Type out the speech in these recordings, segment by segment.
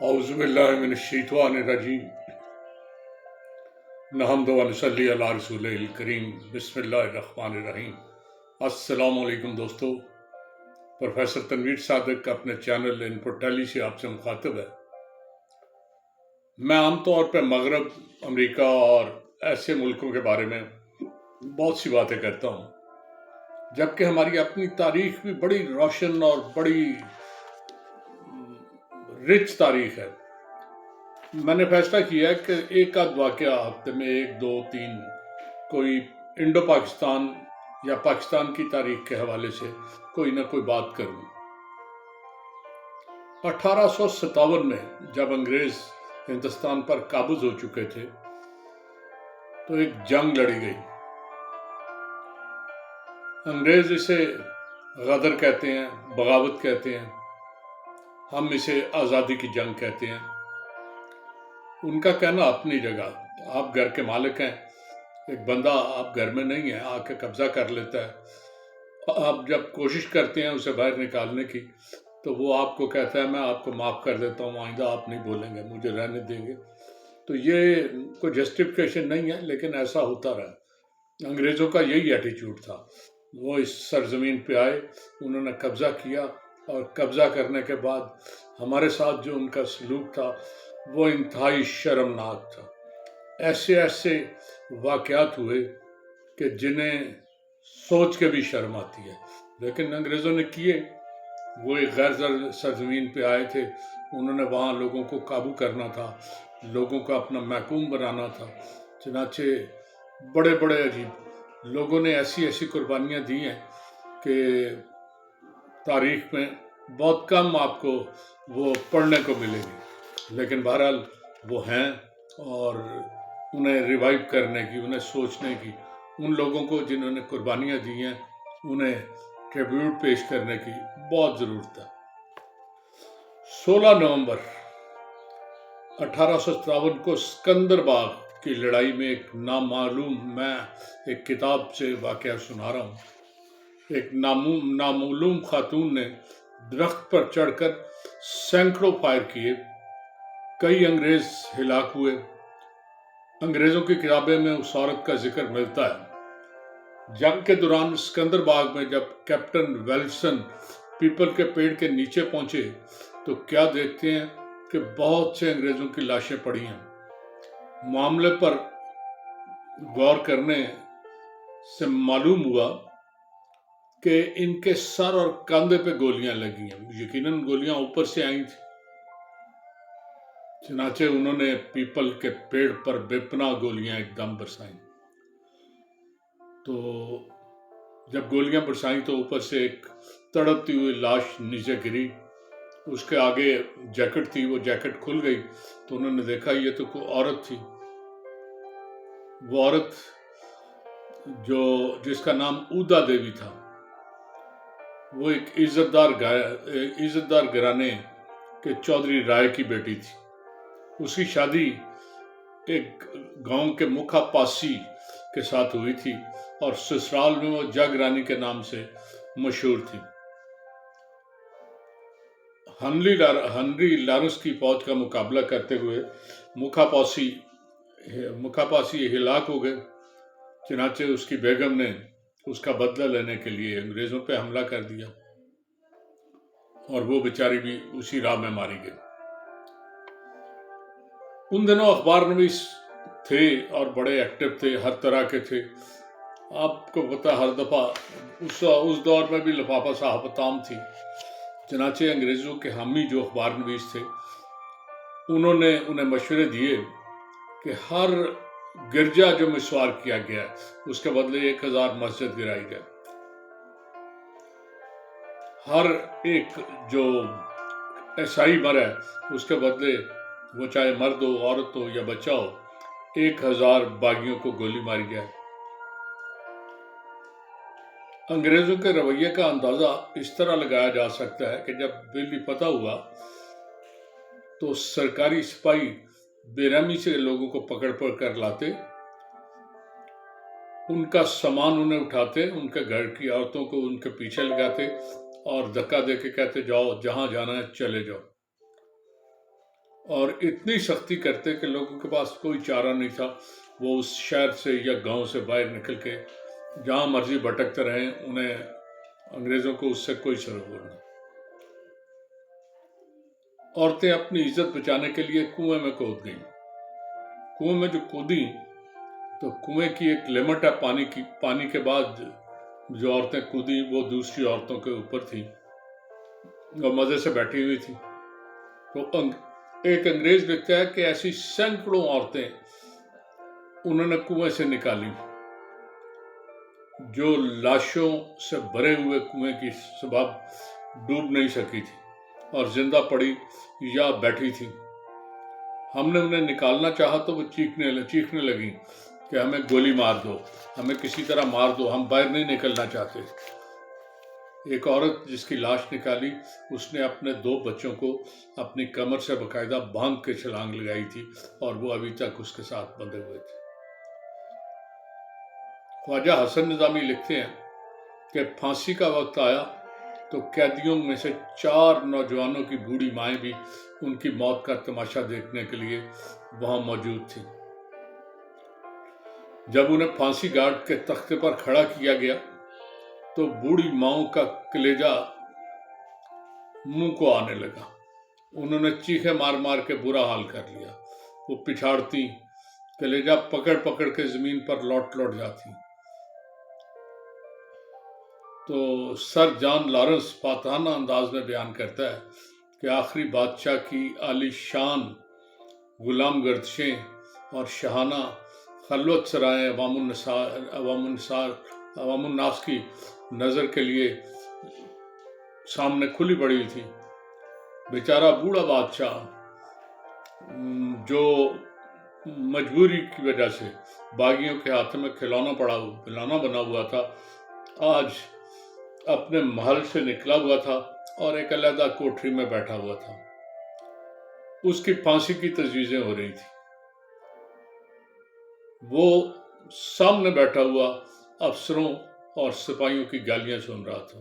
औज़ु बिल्लाहि मिनश्शैतानिर्रजीम नहमदु व नसल्ली अला रसूलिल करीम बिस्मिल्लाहिर्रहमानिर्रहीम। अस्सलामु अलैकुम दोस्तों, प्रोफेसर तनवीर सादिक अपने चैनल इनपुट टैली से आपसे मुखातिब है। मैं आमतौर पर मगरब, अमेरिका और ऐसे मुल्कों के बारे में बहुत सी बातें करता हूँ, जबकि हमारी अपनी तारीख भी बड़ी रोशन और बड़ी रिच तारीख है। मैंने फैसला किया है कि एक आध वाक़या हफ्ते में 1, 2, 3 कोई इंडो पाकिस्तान या पाकिस्तान की तारीख के हवाले से कोई ना कोई बात करूँ। 1857 में जब अंग्रेज़ हिंदुस्तान पर काबूज हो चुके थे तो एक जंग लड़ी गई। अंग्रेज़ इसे गदर कहते हैं, बगावत कहते हैं, हम इसे आज़ादी की जंग कहते हैं। उनका कहना अपनी जगह, आप घर के मालिक हैं, एक बंदा आप घर में नहीं है आके कब्जा कर लेता है। आप जब कोशिश करते हैं उसे बाहर निकालने की तो वो आपको कहता है मैं आपको माफ़ कर देता हूँ, आइंदा आप नहीं बोलेंगे, मुझे रहने देंगे। तो ये कोई जस्टिफिकेशन नहीं है, लेकिन ऐसा होता रहा। अंग्रेज़ों का यही एटीट्यूड था। वो इस सरजमीन पे आए, उन्होंने कब्ज़ा किया और कब्ज़ा करने के बाद हमारे साथ जो उनका सलूक था वो इंतहाई शर्मनाक था। ऐसे ऐसे वाक़यात हुए कि जिन्हें सोच के भी शर्म आती है, लेकिन अंग्रेज़ों ने किए। वो एक गैर सरजमीन पे आए थे, उन्होंने वहाँ लोगों को काबू करना था, लोगों को अपना महकूम बनाना था। चनाचे बड़े बड़े अजीब लोगों ने ऐसी ऐसी कुर्बानियाँ दी हैं कि तारीख़ में बहुत कम आपको वो पढ़ने को मिलेगी, लेकिन बहरहाल वो हैं और उन्हें रिवाइव करने की, उन्हें सोचने की, उन लोगों को जिन्होंने कुर्बानियाँ दी हैं उन्हें ट्रिब्यूट पेश करने की बहुत ज़रूरत है। 16 नवंबर 1857 को सिकंदराबाद की लड़ाई में एक नामालूम, मैं एक किताब से वाक़या सुना रहा हूँ, एक नामालूम खातून ने दरख्त पर चढ़कर सैकड़ों फायर किए, कई अंग्रेज़ हिलाक हुए। अंग्रेज़ों की किताबें में उस औरत का जिक्र मिलता है। जंग के दौरान सिकंदराबाद में जब कैप्टन वेल्सन पीपल के पेड़ के नीचे पहुंचे तो क्या देखते हैं कि बहुत से अंग्रेज़ों की लाशें पड़ी हैं। मामले पर गौर करने से मालूम हुआ कि इनके सर और कंधे पे गोलियां लगी हैं। यकीनन गोलियां ऊपर से आई थी। चनाचे उन्होंने पीपल के पेड़ पर बेपनाह गोलियां एकदम बरसाई। तो जब गोलियां बरसाई तो ऊपर से एक तड़पती हुई लाश नीचे गिरी। उसके आगे जैकेट थी, वो जैकेट खुल गई तो उन्होंने देखा ये तो कोई औरत थी। वो औरत जिसका नाम ऊदा देवी था, वो एक इज्जतदार घराने के चौधरी राय की बेटी थी। उसकी शादी एक गांव के मुखा पासी के साथ हुई थी और ससुराल में वो जग रानी के नाम से मशहूर थी। हनरी लॉरेंस की फौज का मुकाबला करते हुए मुखापासी हिलाक हो गए। चनाचे उसकी बेगम ने उसका बदला लेने के लिए अंग्रेज़ों पे हमला कर दिया और वो बेचारी भी उसी राह में मारी गई। उन दिनों अखबार नवीस थे और बड़े एक्टिव थे, हर तरह के थे। आपको पता, हर दफ़ा उस दौर में भी लफाफा साहबताम थी। चनाचे अंग्रेज़ों के हामी जो अखबार नवीस थे उन्होंने उन्हें मशवरे दिए कि हर गिरजा जो मिसवार किया गया उसके बदले 1000 मस्जिद गिराई जाए। हर एक जो ईसाई मरे उसके बदले, वो चाहे मर्द हो, औरत हो या बच्चा हो, 1000 बागियों को गोली मारी जाए। अंग्रेज़ों के रवैये का अंदाज़ा इस तरह लगाया जा सकता है कि जब दिल्ली फतह हुआ तो सरकारी सिपाही बेरहमी से लोगों को पकड़ कर लाते, उनका सामान उन्हें उठाते, उनके घर की औरतों को उनके पीछे लगाते और धक्का दे के कहते जाओ, जहां जाना है चले जाओ। اور اتنی سختی کرتے کہ لوگوں کے پاس کوئی چارہ نہیں تھا، وہ اس شہر سے یا گاؤں سے باہر نکل کے جہاں مرضی بھٹکتے رہیں، انہیں انگریزوں کو اس سے کوئی سرغور نہیں۔ عورتیں اپنی عزت بچانے کے لیے کنویں میں کود گئیں۔ کنویں میں جو کودی تو کنویں کی ایک لمٹ ہے پانی کے بعد جو عورتیں کودی وہ دوسری عورتوں کے اوپر تھی اور مزے سے بیٹھی ہوئی تھی۔ تو ایک انگریز لکھتا ہے کہ ایسی سینکڑوں عورتیں انہوں نے کنویں سے نکالی جو لاشوں سے بھرے ہوئے کنویں کی سبب ڈوب نہیں سکی تھی اور زندہ پڑی یا بیٹھی تھی۔ ہم نے انہیں نکالنا چاہا تو وہ چیخنے لگیں کہ ہمیں گولی مار دو، ہمیں کسی طرح مار دو، ہم باہر نہیں نکلنا چاہتے۔ ایک عورت جس کی لاش نکالی، اس نے اپنے 2 بچوں کو اپنی کمر سے باقاعدہ باندھ کے چھلانگ لگائی تھی اور وہ ابھی تک اس کے ساتھ بندھے ہوئے تھے۔ خواجہ حسن نظامی لکھتے ہیں کہ پھانسی کا وقت آیا تو قیدیوں میں سے 4 نوجوانوں کی بوڑھی مائیں بھی ان کی موت کا تماشا دیکھنے کے لیے وہاں موجود تھیں۔ جب انہیں پھانسی گھاٹ کے تختے پر کھڑا کیا گیا تو بوڑھی ماؤں کا کلیجہ منہ کو آنے لگا۔ انہوں نے چیخیں مار مار کے برا حال کر لیا۔ وہ پچھاڑتی، کلیجہ پکڑ پکڑ کے زمین پر لوٹ جاتی۔ تو سر جان لارنس فاتحانہ انداز میں بیان کرتا ہے کہ آخری بادشاہ کی عالی شان غلام گردشیں اور شاہانہ خلوت سرائیں عوام الناس کی نظر کے لیے سامنے کھلی پڑی تھی۔ بیچارہ بوڑھا بادشاہ جو مجبوری کی وجہ سے باغیوں کے ہاتھ میں کھلونا بنا ہوا تھا، آج اپنے محل سے نکلا ہوا تھا اور ایک علیحدہ کوٹری میں بیٹھا ہوا تھا۔ اس کی پھانسی کی تجویزیں ہو رہی تھی۔ وہ سامنے بیٹھا ہوا افسروں اور سپاہیوں کی گالیاں سن رہا تھا۔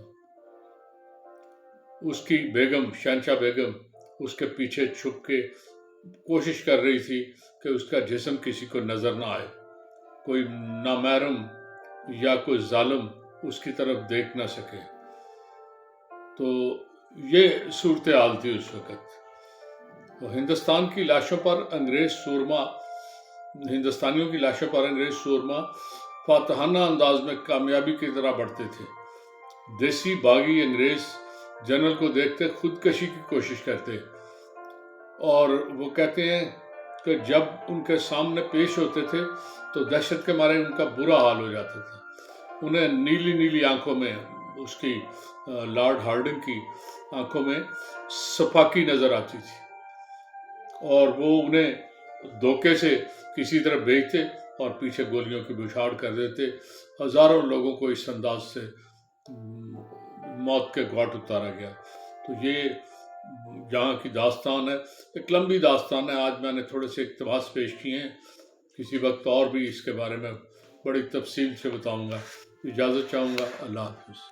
اس کی بیگم، شہنشاہ بیگم، اس کے پیچھے چھپ کے کوشش کر رہی تھی کہ اس کا جسم کسی کو نظر نہ آئے، کوئی نامحرم یا کوئی ظالم اس کی طرف دیکھ نہ سکے۔ تو یہ صورتحال تھی اس وقت۔ ہندوستانیوں کی لاشوں پر انگریز سورما فاتحانہ انداز میں کامیابی کی طرح بڑھتے تھے۔ دیسی باغی انگریز جنرل کو دیکھتے خودکشی کی کوشش کرتے، اور وہ کہتے ہیں کہ جب ان کے سامنے پیش ہوتے تھے تو دہشت کے مارے ان کا برا حال ہو جاتا تھا۔ انہیں نیلی نیلی آنکھوں میں، اس کی لارڈ ہارڈنگ کی آنکھوں میں سپاکی نظر آتی تھی اور وہ انہیں دھوکے سے کسی طرح بھیجتے اور پیچھے گولیوں کی بچھاڑ کر دیتے۔ ہزاروں لوگوں کو اس انداز سے موت کے گھاٹ اتارا گیا۔ تو یہ جہاں کی داستان ہے، ایک لمبی داستان ہے۔ آج میں نے تھوڑے سے اقتباس پیش کیے ہیں، کسی وقت اور بھی اس کے بارے میں بڑی تفصیل سے بتاؤں گا۔ اجازت چاہوں گا۔ اللہ حافظ۔